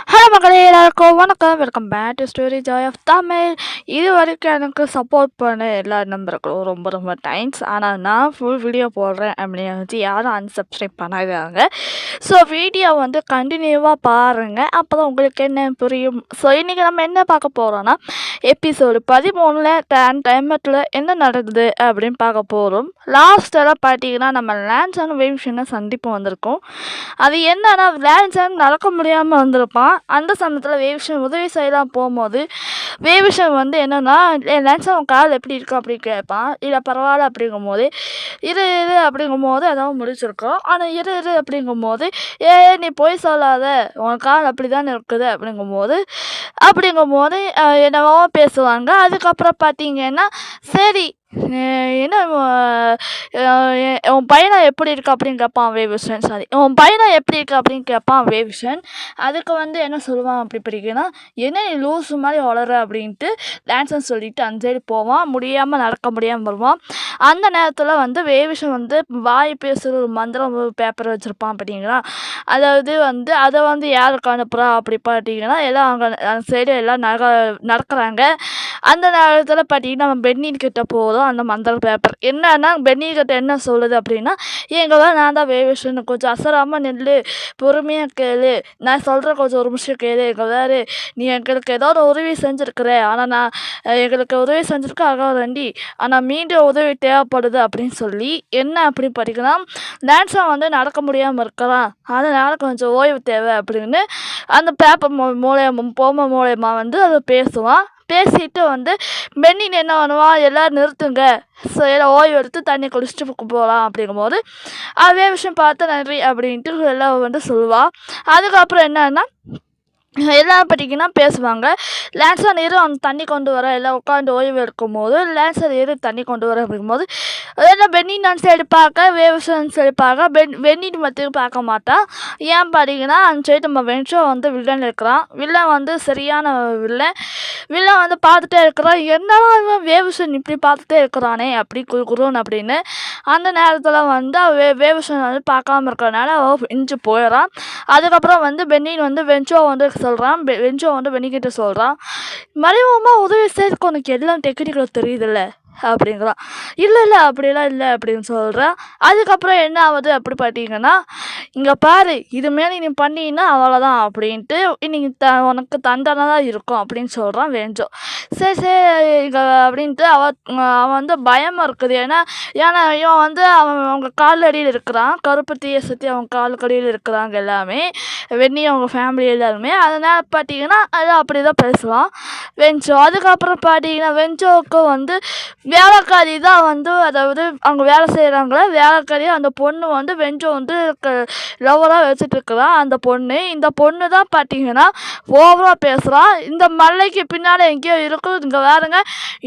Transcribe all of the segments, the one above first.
Hello மக்களே, எல்லாருக்கும் வணக்கம். Welcome back to story joy of Tamil. இது வரைக்கும் எனக்கு சப்போர்ட் பண்ண எல்லா நம்பர்களும் ரொம்ப ரொம்ப தேங்க்ஸ். ஆனால் நான் ஃபுல் வீடியோ போடுறேன் அப்படின்னு வச்சு யாரும் அன்சப்ஸ்கிரைப் பண்ணாதாங்க. ஸோ வீடியோ வந்து கண்டினியூவாக பாருங்கள், அப்போ தான் உங்களுக்கு என்ன புரியும். ஸோ இன்றைக்கி நம்ம என்ன பார்க்க போகிறோன்னா, எபிசோடு 13 டைமத்தில் என்ன நடக்குது அப்படின்னு பார்க்க போகிறோம். லாஸ்ட்டெல்லாம் பார்த்தீங்கன்னா நம்ம லான்சன் வேவ்ஷனை சந்திப்பு வந்திருக்கோம். அது என்னன்னா, லான்சன் நடக்க முடியாமல் வந்திருப்பான். அந்த சமயத்தில் வேவ்ஷன் உதவி செய்யலாம் போகும்போது வேவ்ஷன் வந்து என்னென்னா, லான்சன் கால் எப்படி இருக்கும் அப்படின்னு கேட்பான். இல்லை பரவாயில்ல அப்படிங்கும்போது இரு அப்படிங்கும்போது அதாவது முடிச்சிருக்கோம். ஆனால் இரு அப்படிங்கும்போது நீ போய் சொல்லாத, உன் கால் அப்படி தான் இருக்குது அப்படிங்கும்போது என்னவோ பேசுவாங்க. அதுக்கப்புறம் பார்த்தீங்கன்னா சரி என்ன உன் பையனை எப்படி இருக்கு அப்படின்னு கேட்பான் வேவ்ஷன். உன் பையனை எப்படி இருக்கு அப்படின்னு கேட்பான் வேவ்ஷன். அதுக்கு வந்து என்ன சொல்லுவான் அப்படி பிடிக்குன்னா, என்ன நீ லூஸு மாதிரி வளர அப்படின்ட்டு டான்ஸன் சொல்லிட்டு அந்த சைடு போவான். முடியாமல் நடக்க முடியாமல் வருவான். அந்த நேரத்தில் வந்து வேவ்ஷன் வந்து வாய் பேசுகிற ஒரு மந்திரம் பேப்பர் வச்சுருப்பான் அப்படிங்களா. அதாவது வந்து அதை வந்து யாருக்கு அனுப்புகிறா அப்படி பார்த்தீங்கன்னா, எல்லாம் அங்கே அந்த சைடு எல்லாம் நடக்கிறாங்க. அந்த நேரத்தில் பார்த்தீங்கன்னா நம்ம பென்னின் கிட்ட போதும் அந்த மந்திர பேப்பர். என்னன்னா பென்னி கிட்ட என்ன சொல்லுது அப்படின்னா, எங்களை நான் தான் வேவ்ஷன், கொஞ்சம் அசராமல் நில்லு, பொறுமையாக கேளு, நான் சொல்கிற கொஞ்சம் ஒரு நிமிஷம் கேளு, எங்கள் வேறு நீ எங்களுக்கு ஏதோ ஒரு உதவி செஞ்சுருக்குற, ஆனால் நான் எங்களுக்கு உதவி செஞ்சுருக்க ஆகாதண்டி, ஆனால் மீண்டும் உதவி தேவைப்படுது அப்படின்னு சொல்லி என்ன அப்படி படிக்கிறா, டான்ஸாக வந்து நடக்க முடியாமல் இருக்கிறான், அதனால் கொஞ்சம் ஓய்வு தேவை அப்படின்னு அந்த பேப்பர் மூலயமா வந்து அதை பேசுவான். பேசிட்டு வந்து பென்னின் என்ன பண்ணுவான், எல்லோரும் நிறுத்துங்க, ஸோ எல்லாம் ஓய்வு எடுத்து தண்ணி குடிச்சிட்டு போகலாம் அப்படிங்கும்போது அதே விஷயம் பார்த்து நன்றி அப்படின்ட்டு எல்லாம் வந்து சொல்லுவாள். அதுக்கப்புறம் என்னன்னா எல்லாம் பார்த்தீங்கன்னா பேசுவாங்க. லான்சர் ஏறு அவன் தண்ணி கொண்டு வர, எல்லாம் உட்காந்து ஓய்வு எடுக்கும்போது லான்சர் ஏறு தண்ணி கொண்டு வர அப்படிங்கும்போது எல்லாம் பென்னின் நான் சைடு பார்க்க, வேவ்ஷன் சைடு பார்க்க, பென்னின் மட்டும் பார்க்க மாட்டான். ஏன் பார்த்தீங்கன்னா அந்த சைடு நம்ம வென்ச்சோ வந்து வில்லன் இருக்கிறான். வில்லன் வந்து சரியான வில்லன் வந்து பார்த்துட்டே இருக்கிறான். என்னடா இவன் வேவ்ஷன் இப்படி பார்த்துட்டே இருக்கிறானே அப்படி குருன்னு அப்படின்னு. அந்த நேரத்தில் வந்து வேவ்ஷன் வந்து பார்க்காம இருக்கிறனால இஞ்சி போயிடறான். அதுக்கப்புறம் வந்து பென்னின் வந்து வென்ச்சோ வந்து சொல்கிறான். வென்ச்சோ வந்து பென்னிக்கிட்ட சொல்கிறான், மறைமுகமாக உதவி செய்யறதுக்கு உனக்கு எல்லாம் டெக்னிக்கல் தெரியுதுல்ல அப்படிங்கிறான். இல்லை அப்படிலாம் இல்லை அப்படின்னு சொல்கிறான். அதுக்கப்புறம் என்ன ஆகுது அப்படி பார்த்தீங்கன்னா, இங்கே பாரு, இது மேலே நீ பண்ணினா அவ்வளோதான் அப்படின்ட்டு இன்னைக்கு உனக்கு தண்டனை தான் இருக்கும் அப்படின்னு சொல்கிறான் வென்ச்சோ. சரி இங்கே அப்படின்ட்டு அவன் வந்து பயமாக இருக்குது. ஏன்னா இவன் வந்து அவங்க கால் அடியில் இருக்கிறான். கருப்பு தீயை சுற்றி அவங்க காலுக்கு அடியில் இருக்கிறாங்க எல்லாமே, வெண்ணி அவங்க ஃபேமிலி எல்லாருமே. அதனால் பார்த்தீங்கன்னா அது அப்படி தான் பேசுவான் வென்ச்சோ. அதுக்கப்புறம் பார்த்தீங்கன்னா வென்ச்சோவுக்கு வந்து வேலைக்காரி தான் வந்து, அதாவது அவங்க வேலை செய்கிறாங்கள வேலைக்காரி அந்த பொண்ணு வந்து வென்ச்சோ வந்து லவ்வராக வச்சுட்ருக்குறான். இந்த பொண்ணு தான் பார்த்தீங்கன்னா ஓவராக பேசுகிறான். இந்த மலைக்கு பின்னால் எங்கேயோ இருக்கும், இங்கே வேறுங்க,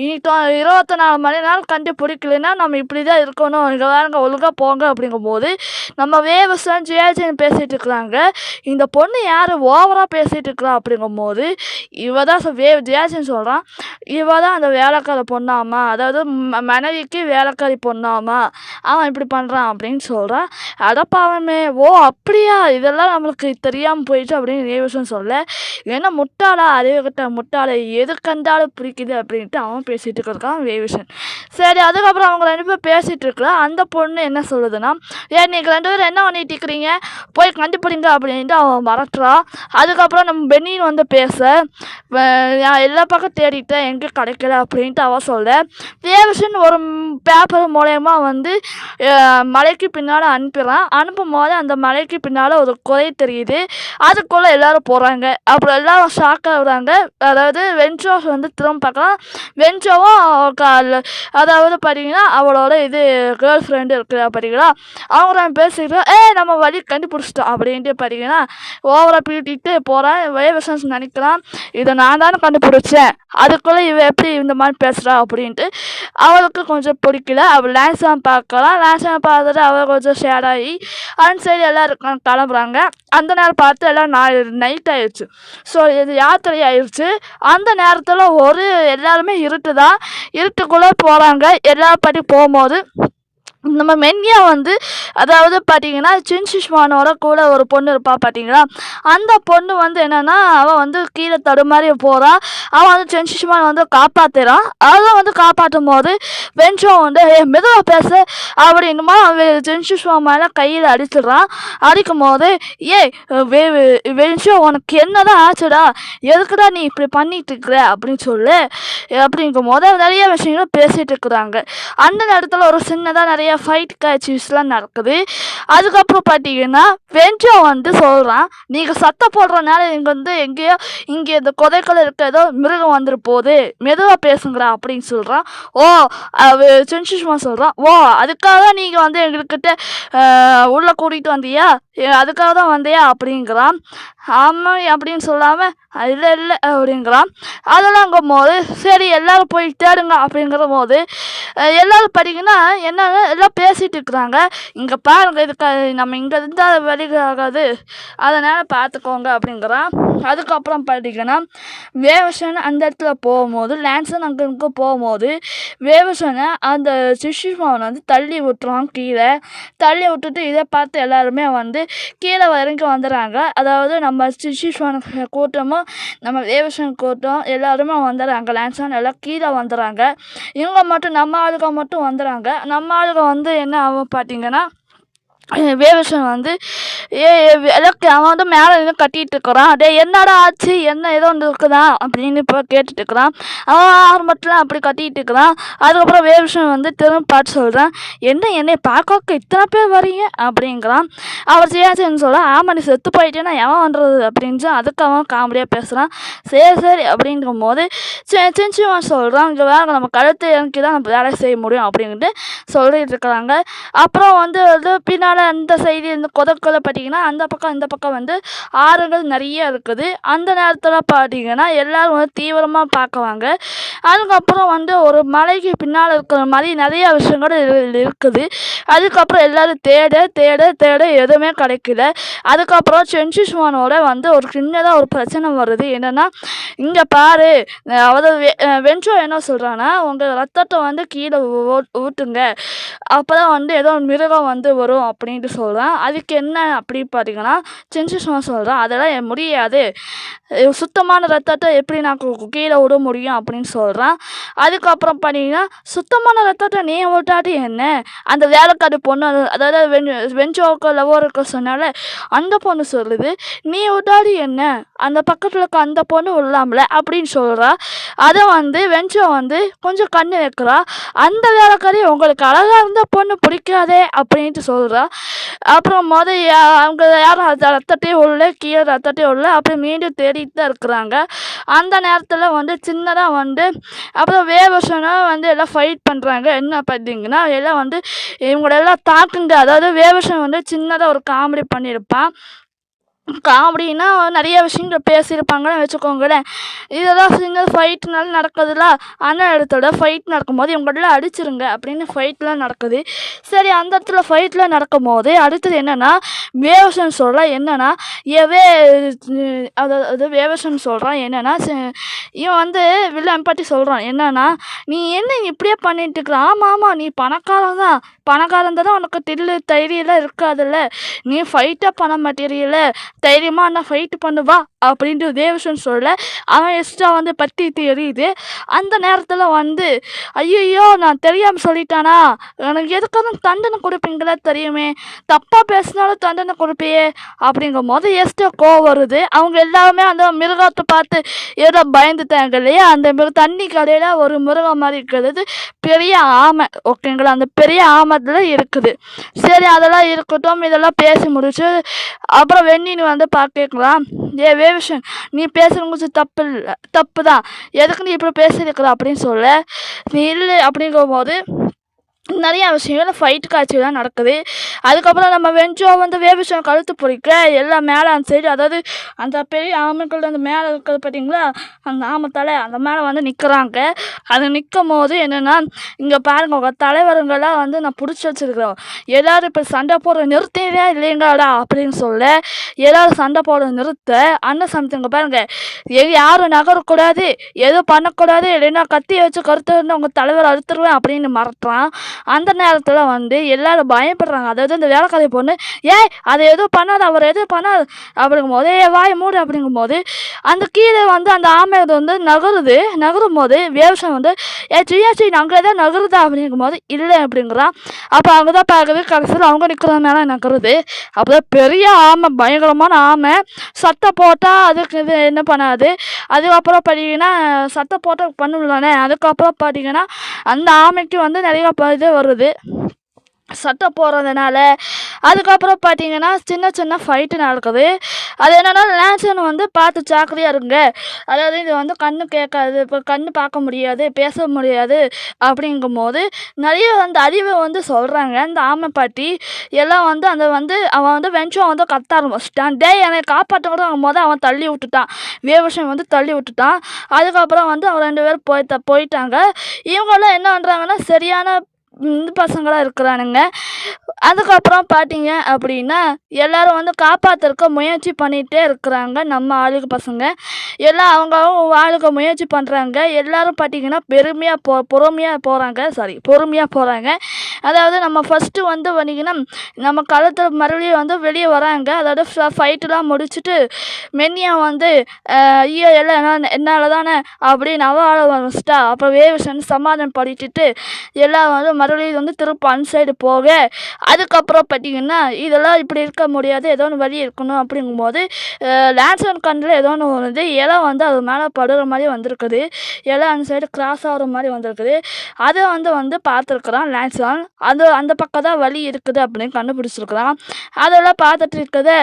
இனி 24 மணி நேரம் கண்டுபிடிக்கலைன்னா நம்ம இப்படி தான் இருக்கணும், இங்கே வேறுங்க ஒழுங்காக போங்க அப்படிங்கும்போது நம்ம வேவ்ஷன் ஜியாஜின்னு பேசிகிட்டு இருக்கிறாங்க. இந்த பொண்ணு யார் ஓவராக பேசிகிட்டு இருக்கிறா அப்படிங்கும்போது இவ தான் ஜியாஜின்னு சொல்கிறான். இவ தான் அந்த வேலைக்கார பொண்ணாமா, அதாவது மனைவிக்கு வேலைக்காரி பொண்ணாமா, அவன் இப்படி பண்ணுறான் அப்படின்னு சொல்கிறான். அடப்பாவமே, ஓ அப்படியா, இதெல்லாம் நம்மளுக்கு தெரியாமல் போயிடுச்சு அப்படின்னு வேவ்ஷன் சொல்ல, ஏன்னா முட்டாளா, அறிவுகிட்ட முட்டாளை எது கண்டாலும் பிடிக்குது அப்படின்ட்டு அவன் பேசிகிட்டு இருக்கான் வேவ்ஷன். சரி, அதுக்கப்புறம் அவங்க 2 பேரும் பேசிகிட்டு இருக்கிறா. அந்த பொண்ணு என்ன சொல்லுதுன்னா, நீங்கள் 2 பேரும் என்ன பண்ணிட்டு இருக்கிறீங்க, போய் கண்டுபிடிங்க அப்படின்ட்டு அவன் மறட்டுறான். அதுக்கப்புறம் நம்ம பென்னின் வந்து பேச, நான் எல்லா பக்கம் தேடிட்டேன் எங்கே கிடைக்கல அப்படின்ட்டு அவன் சொல்ல, வேவ்ஷன் ஒரு பேப்பர் மூலயமா வந்து மலைக்கு பின்னால் அனுப்பும் போது அந்த மலைக்கு பின்னால் ஒரு குறை தெரியுது. அதுக்குள்ளே எல்லோரும் போகிறாங்க. அப்புறம் எல்லோரும் ஷாக் ஆகுறாங்க. அதாவது வென்ச்சோ வந்து திரும்ப பார்க்கலாம். வென்ச்சோவும் அதாவது பார்த்தீங்கன்னா அவளோட கேர்ள் ஃப்ரெண்டு இருக்கிறா பார்த்தீங்களா, அவங்க நான் பேசிக்கிட்டோம், நம்ம வழி கண்டுபிடிச்சிட்டோம் அப்படின்ட்டு பார்த்தீங்கன்னா ஓவராக பீட்டிட்டு போகிறான். வேவ்ஷன் நினைக்கிறான், இதை நான் தானே கண்டுபிடிச்சேன், அதுக்குள்ளே இவ எப்படி இந்த மாதிரி பேசுகிறா அப்படின்ட்டு அவளுக்கு கொஞ்சம் பிடிக்கல. அவள் லான்சன் பார்க்கலாம். லான்சன் பார்த்துட்டு அவள் கொஞ்சம் ஷேடாகி அந்த சைடு எல்லோரும் கிளம்புறாங்க. அந்த நேரம் பார்த்து எல்லாம் நைட் ஆயிடுச்சு. ஸோ இது யாத்திரை ஆயிடுச்சு. அந்த நேரத்தில் எல்லாருமே இருட்டுக்குள்ளே போகிறாங்க. எல்லா படி போகும்போது நம்ம மென்யா வந்து அதாவது பார்த்தீங்கன்னா சின்சிஷ்மானோட கூட ஒரு பொண்ணு இருப்பா பார்த்தீங்களா, அந்த பொண்ணு வந்து என்னன்னா அவள் வந்து கீழே தடுமாறி போகிறா. அவன் வந்து சென்சிஷ்மான் வந்து காப்பாற்றுறான். அதை வந்து காப்பாற்றும் போது வென்சோ வந்து மெதுவாக பேச அப்படின்னுமா அவன் சென்சிஷ்மா மேலே கையில் அடிச்சிடுறான். அடிக்கும் போது ஏய் வென்சோ உனக்கு என்னதான் ஆச்சுடா, எதுக்குடா நீ இப்படி பண்ணிட்டு இருக்கிற அப்படின்னு சொல்லு அப்படிங்கும் போது நிறைய விஷயங்கள் பேசிகிட்டு இருக்கிறாங்க. அந்த நேரத்தில் ஒரு சின்னதாக நிறைய ஃபைட் கேட்சிஸ்லாம் நடக்குது. அதுக்கப்புறம் பார்த்தீங்கன்னா வென்சோ வந்து சொல்கிறான், நீங்கள் சத்தம் போடுறதுனால இங்கே வந்து எங்கேயோ இங்கே இந்த கொதைக்குள்ள இருக்க ஏதோ மிருகம் வந்துட்டு போகுது, மெதுவாக பேசுங்கிறா அப்படின்னு சொல்கிறான். ஓ சென்சிஷ்மா சொல்கிறான், ஓ அதுக்காக நீங்கள் வந்து எங்ககிட்ட உள்ளே கூட்டிகிட்டு வந்தியா, அதுக்காக தான் வந்தியா அப்படிங்கிறான். ஆமாம் அப்படின்னு சொல்லாமல் இல்லை இல்லை அப்படிங்கிறான். அதெல்லாம்ங்கும் போது சரி எல்லோரும் போய் தேடுங்க அப்படிங்கிற போது எல்லோரும் பார்த்தீங்கன்னா என்னன்னா எல்லாம் பேசிகிட்டு இருக்கிறாங்க. இங்கே பாருங்கள் இதுக்கு நம்ம இங்கே இருந்தால் வெளியாகாது, அதனால் பார்த்துக்கோங்க அப்படிங்கிறான். அதுக்கப்புறம் பார்த்தீங்கன்னா வேவசன் அந்த இடத்துல போகும்போது லான்சன் அங்கே இங்கே போகும்போது வேவசனை அந்த சிஷிஷ்மாவனை வந்து தள்ளி விட்டுருவான். கீழே தள்ளி விட்டுட்டு இதை பார்த்து எல்லாருமே வந்து கீழே இறங்கி வந்துடுறாங்க. அதாவது நம்ம சிஷிஷ்மான் கூட்டமும் நம்ம வேவசன் கூட்டம் எல்லாருமே வந்துடுறாங்க. லான்சன் எல்லாம் கீழே வந்துடுறாங்க. இவங்க மட்டும் நம்ம ஆளுங்க மட்டும் வந்துடுறாங்க. நம்ம ஆளுங்க வந்து என்ன ஆகும் பார்த்தீங்கன்னா வேவசன் வந்து அவன் வந்து மேலே நின்று கட்டிகிட்டு இருக்கிறான். டே என்னடா ஆச்சு, என்ன ஏதோ ஒன்று இருக்குதா அப்படின்னு இப்போ கேட்டுட்டு இருக்கிறான். அவன் ஆரம்பத்தில் அப்படி கட்டிகிட்டு இருக்கிறான். அதுக்கப்புறம் வேவசன் வந்து திரும்ப பார்த்து சொல்கிறான், என்னை பார்க்க இத்தனை பேர் வரீங்க அப்படிங்கிறான். அவர் செய்யாச்சுன்னு சொல்ல, ஆமாம் நீ செத்து போயிட்டேன்னா எவன் பண்ணுறது அப்படின்னு அதுக்கு அவன் காமெடியாக பேசுகிறான். சரி அப்படிங்கும் போது செஞ்சுவான் சொல்கிறான், இங்கே வேறு நம்ம கழுத்தை இறக்கி தான் நம்ம வேலை செய்ய முடியும் அப்படின்ட்டு சொல்லிட்டு இருக்கிறாங்க. அப்புறம் வந்து பின்னால் அந்த சைடு இந்த கொதக்குள்ள பார்த்தீங்கன்னா அந்த பக்கம் இந்த பக்கம் வந்து ஆறுகள் நிறைய இருக்குது. அந்த நேரத்தில் பார்த்தீங்கன்னா எல்லோரும் வந்து தீவிரமாக பார்க்குவாங்க. அதுக்கப்புறம் வந்து ஒரு மலைக்கு பின்னால் இருக்கிற மாதிரி நிறைய விஷயங்கள் இருக்குது. அதுக்கப்புறம் எல்லோரும் தேட எதுவுமே கிடைக்கல. அதுக்கப்புறம் சென்சிஷ்மானோட வந்து ஒரு சின்னதாக ஒரு பிரச்சனை வருது. என்னென்னா இங்கே பாரு, அதாவது வென்சோ என்ன சொல்கிறான்னா, உங்கள் ரத்தத்தை வந்து கீழே ஊட்டுங்க, அப்போ தான் வந்து ஏதோ மிருகம் வந்து வரும் அப்படின்ட்டு சொல்கிறான். அதுக்கு என்ன அப்படி பார்த்தீங்கன்னா சென்சிஷ்மான் சொல்கிறான், அதெல்லாம் முடியாது, சுத்தமான ரத்தத்தை எப்படி நான் கீழே விட முடியும் அப்படின்னு சொல்கிறான். அதுக்கப்புறம் பார்த்தீங்கன்னா சுத்தமான ரத்தத்தை நீ விட்டாட்டி என்ன, அந்த வேலைக்காரி பொண்ணு அதாவது வெஞ்சோக்கு லவர் இருக்க சொன்னால அந்த பொண்ணு சொல்லுது, நீ விட்டாடி என்ன, அந்த பக்கத்தில் இருக்க அந்த பொண்ணு விடலாம்ல அப்படின்னு சொல்கிறா. அதை வந்து வெஞ்சோ வந்து கொஞ்சம் கண்ணு வைக்கிறா. அந்த வேலைக்காரி உங்களுக்கு அழகாக இருந்த பொண்ணு பிடிக்காதே அப்படின்ட்டு சொல்கிறா. அப்புறம் அவங்க யாரும் ரத்தத்தையும் உள்ள கீழே ரத்தத்தையும் உள்ள அப்படி மீண்டும் தேடிட்டு தான் இருக்கிறாங்க. அந்த நேரத்தில் வந்து சின்னதாக வந்து அப்புறம் வேவசனும் வந்து எல்லாம் ஃபைட் பண்ணுறாங்க. என்ன பார்த்தீங்கன்னா எல்லாம் வந்து இவங்களெல்லாம் தாக்குங்க, அதாவது வேவசன் வந்து சின்னதாக ஒரு காமெடி பண்ணியிருப்பான். காமெடின்னா நிறைய விஷயங்கள் பேசியிருப்பாங்கன்னு வச்சுக்கோங்களேன். இதெல்லாம் சின்ன ஃபைட்னால நடக்குதுல்ல, அந்த இடத்தோட ஃபைட் நடக்கும்போது இவங்களெல்லாம் அடிச்சிருங்க அப்படின்னு ஃபைட்லாம் நடக்குது. சரி அந்த இடத்துல ஃபைட்லாம் நடக்கும் போது அடுத்தது என்னென்னா வேவசன் சொல்கிறான், என்னென்னா அதாவது வேவசன் சொல்கிறான் என்னென்னா இவன் வந்து வில்லன் பற்றி சொல்கிறான், என்னென்னா நீ என்ன இப்படியே பண்ணிட்டு இருக்கிற, ஆமாம் நீ பணக்காரன் தான் உனக்கு தைரியெல்லாம் இருக்காதுல்ல, நீ ஃபைட்டாக பண்ண மாட்டேரியல, தைரியமாக நான் ஃபைட்டு பண்ணுவா அப்படின்ட்டு தேவசன் சொல்ல அவன் எக்ஸ்ட்ரா வந்து பற்றி எரியுது. அந்த நேரத்தில் வந்து ஐயோ நான் தெரியாமல் சொல்லிட்டானா, எனக்கு எதுக்காக தண்டனை கொடுப்பீங்களா, தெரியுமே தப்பாக பேசினாலும் தண்டனை கொடுப்பியே அப்படிங்கும் போது எக்ஸ்ட்ரா கோவம் வருது. அவங்க எல்லாருமே அந்த மிருகத்தை பார்த்து ஏதோ பயந்துட்டாங்க இல்லையா. அந்த தண்ணி கடையில் ஒரு மிருகம் மாதிரி இருக்கிறது பெரிய ஆமை, ஓகேங்களா, அந்த பெரிய ஆமத்தில் இருக்குது. சரி அதெல்லாம் இருக்கட்டும், இதெல்லாம் பேசி முடிச்சு அப்புறம் வெந்நீர் வந்து பார்க்கலாம், வேவசன் நீ பேசுகிறது கொஞ்சம் தப்பு தான், எதுக்கு நீ இப்படி பேசியிருக்கிற அப்படின்னு சொல்ல, நீ இல்லை அப்படிங்கும் போது நிறையா விஷயங்கள் ஃபைட் காட்சிலாம் நடக்குது. அதுக்கப்புறம் நம்ம வெஞ்சோ வந்து வேவசன் கழுத்து பிடிக்க எல்லாம் மேலே அந்த சைடு, அதாவது அந்த பெரிய ஆமைகள் அந்த மேலே இருக்கிறது பார்த்தீங்களா, அந்த ஆமத்தலை அந்த மேலே வந்து நிற்கிறாங்க. அது நிற்கும் போது என்னென்னா இங்கே பாருங்கள் உங்கள் தலைவருங்கெல்லாம் வந்து நான் பிடிச்சி வச்சுருக்கிறோம், எல்லோரும் இப்போ சண்டை போடுற நிறுத்தவே இல்லைங்களாடா அப்படின்னு சொல்ல எல்லோரும் சண்டை போடுற நிறுத்த அந்த சமயத்துங்க பாருங்கள் யாரும் நகரக்கூடாது, எதுவும் பண்ணக்கூடாது, இல்லைன்னா கத்தியை வச்சு கருத்து வந்து உங்கள் தலைவர் அழுத்துருவேன் அப்படின்னு மிரட்டுறான். அந்த நேரத்தில் வந்து எல்லாரும் பயப்படுறாங்க. அதாவது அந்த வேலைக்காரி பொண்ணு அதை எதுவும் பண்ணாது, அவர் எதுவும் பண்ணாது அப்படிங்கும் போது வாய மூடு அப்படிங்கும்போது அந்த கீழே வந்து அந்த ஆமை வந்து நகரும் போது வேவசன் வந்து சியாச்சி அங்கே தான் நகருதா அப்படிங்கும் போது இல்லை அப்படிங்கிறான். அப்போ அவங்க தான் பார்க்குது, கடைசியில் அவங்க நிற்கிற மேலே நகருது. அப்போ பெரிய ஆமை, பயங்கரமான ஆமை, சத்தம் போட்டால் அதுக்கு இது என்ன பண்ணாது. அதுக்கப்புறம் பார்த்தீங்கன்னா சத்தம் போட்டால் பண்ணுதானே, அதுக்கப்புறம் பார்த்தீங்கன்னா அந்த ஆமைக்கு வந்து நிறைய இது வருது சத்தம் போடுறதுனால. அதுக்கப்புறம் பார்த்தீங்கன்னா சின்ன சின்ன ஃபைட்டு நடக்குது. அது என்னென்னா லான்சன் வந்து பார்த்து ஜாக்கிரதையாக இருங்க, அதாவது இது வந்து கண்ணு கேட்காது, இப்போ கண்ணு பார்க்க முடியாது, பேச முடியாது அப்படிங்கும்போது நிறைய அந்த அறிவை வந்து சொல்கிறாங்க. அந்த ஆமை பாட்டி எல்லாம் வந்து அந்த வந்து அவன் வந்து வெஞ்சம் வந்து கத்த ஆரம்பிச்சிட்டான். என்னை காப்பாற்றக்கூடாதுங்கும் போது அவன் தள்ளி விட்டுட்டான், வேவசன் வந்து தள்ளி விட்டுட்டான். அதுக்கப்புறம் வந்து அவன் 2 பேரும் போயிட்டாங்க. இவங்கெல்லாம் என்ன பண்ணுறாங்கன்னா சரியான இந்த பசங்களாக இருக்கிறானுங்க. அதுக்கப்புறம் பார்த்தீங்க அப்படின்னா எல்லோரும் வந்து காப்பாற்றுறக்க முயற்சி பண்ணிகிட்டே இருக்கிறாங்க. நம்ம ஆளுங்க பசங்க எல்லாம் அவங்க ஆளுங்க முயற்சி பண்ணுறாங்க. எல்லோரும் பார்த்தீங்கன்னா பொறுமையாக போகிறாங்க. அதாவது நம்ம ஃபஸ்ட்டு வந்து பார்த்திங்கன்னா நம்ம களத்தில் மறுபடியும் வந்து வெளியே வராங்க. அதாவது ஃபைட்டெலாம் முடிச்சுட்டு மென்னியா வந்து ஐயோ எல்லாம் என்னால் தானே அப்படின்னு ஆள ஆரம்பிச்சிட்டா. அப்புறம் வேவசன் சமாதானம் படிச்சுட்டு எல்லாம் வந்து மறுபடியும் வந்து திரும்ப அன்சைடு போக, அதுக்கப்புறம் பார்த்திங்கன்னா இதெல்லாம் இப்படி இருக்க முடியாது, ஏதோ ஒன்று வழி இருக்கணும் அப்படிங்கும்போது லான்சன் கண்ணில் ஏதோ ஒன்று வருது. இலை வந்து அது மேலே படுற மாதிரி வந்திருக்குது, இலை அந்த சைடு கிராஸ் ஆகிற மாதிரி வந்திருக்குது. அதை வந்து பார்த்துருக்குறான் லான்சன். அந்த பக்கம் தான் வழி இருக்குது அப்படின்னு கண்டுபிடிச்சிருக்கிறான். அதெல்லாம் பார்த்துட்டு இருக்குது.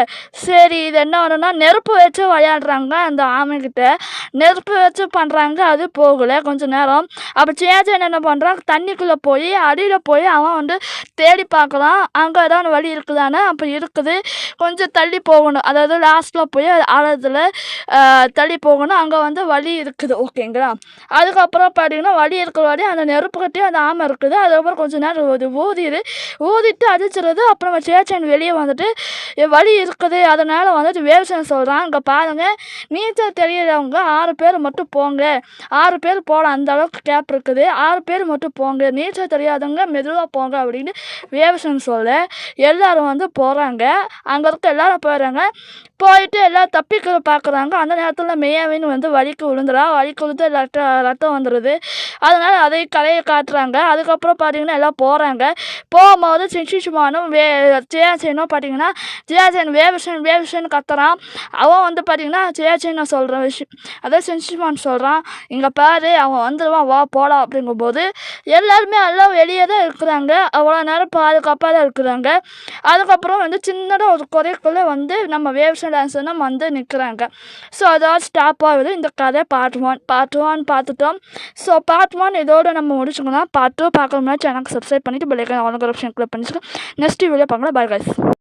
சரி இது என்ன ஒன்றுனா நெருப்பு வச்சு விளையாடுறாங்க அந்த ஆமைக்கிட்ட, நெருப்பு வச்சு பண்ணுறாங்க. அது போகலை கொஞ்சம் நேரம். அப்போ சேச்சன் என்ன பண்ணுறான், தண்ணிக்குள்ளே போய் அடியில் போய் அவன் வந்து தேடி பார்க்கலாம் அங்கே ஏதாவது வழி இருக்குதானே. அப்போ இருக்குது, கொஞ்சம் தள்ளி போகணும், அதாவது லாஸ்ட்டில் போய் ஆழத்தில் தள்ளி போகணும், அங்கே வந்து வழி இருக்குது ஓகேங்களா. அதுக்கப்புறம் பார்த்தீங்கன்னா வழி இருக்கிற வழி அந்த நெருப்பு கட்டி அந்த ஆமை இருக்குது. அதுக்கப்புறம் கொஞ்சம் நேரம் ஊதிட்டு அடிச்சிருது. அப்புறம் சேச்சன் வெளியே வந்துட்டு வழி இருக்குது. அதனால் வந்துட்டு வேவசன் சொல்கிறான், இங்கே பாருங்கள் நீச்சல் தெரியறவங்க 6 பேர் மட்டும் போங்க, 6 பேர் போகலாம், அந்த அளவுக்கு கேப் இருக்குது, 6 பேர் மட்டும் போங்க, நீச்சல் தெரியாதவங்க மெதுவாக போங்க அப்படின்னு வேவசன் சொல்ல எல்லோரும் வந்து போகிறாங்க. அங்கே இருக்க எல்லோரும் போயிடுறாங்க. போயிட்டு எல்லாம் தப்பிக்க பார்க்குறாங்க. அந்த நேரத்தில் மெய்யாவின் வந்து வலிக்கு விழுந்து ரத்தம் வந்துடுது. அதனால் அதை கலையை காட்டுறாங்க. அதுக்கப்புறம் பார்த்தீங்கன்னா எல்லாம் போகிறாங்க. போகும்போது சென்சிச்சுமானும் ஜெயாச்சேனும் பார்த்தீங்கன்னா ஜெயாச்சேன் வேவசன் கத்துறான். அவன் வந்து பார்த்தீங்கன்னா ஜெயாச்சேன் சொல்கிற விஷயம் அதாவது சென்சிச்சுமான் சொல்கிறான், இங்கே பாரு அவன் வந்துடுவான் வா போகலாம் அப்படிங்கும்போது எல்லாருமே எல்லாம் வெளியே தான் இருக்கிறாங்க. அவ்வளோ நேரம் பாதுகாப்பாக தான் இருக்கிறாங்க. அதுக்கப்புறம் வந்து சின்னதாக ஒரு குறைக்குள்ளே வந்து நம்ம வேவசன் டான்ஸர்னும் வந்து நிற்கிறாங்க. ஸோ அதோட ஸ்டாப் ஆகுது இந்த கதை. பார்ட் 1 பார்த்துட்டோம். ஸோ பார்ட் 1 இதோட நம்ம முடிச்சுக்கலாம். பார்ட் 2 பார்க்கணும்னா சேனலுக்கு சப்ஸ்கிரைப் பண்ணிவிட்டு bell icon all option click பண்ணிச்சுக்கோங்க. நெக்ஸ்ட் வீடியோ பார்க்கலாம். Bye guys.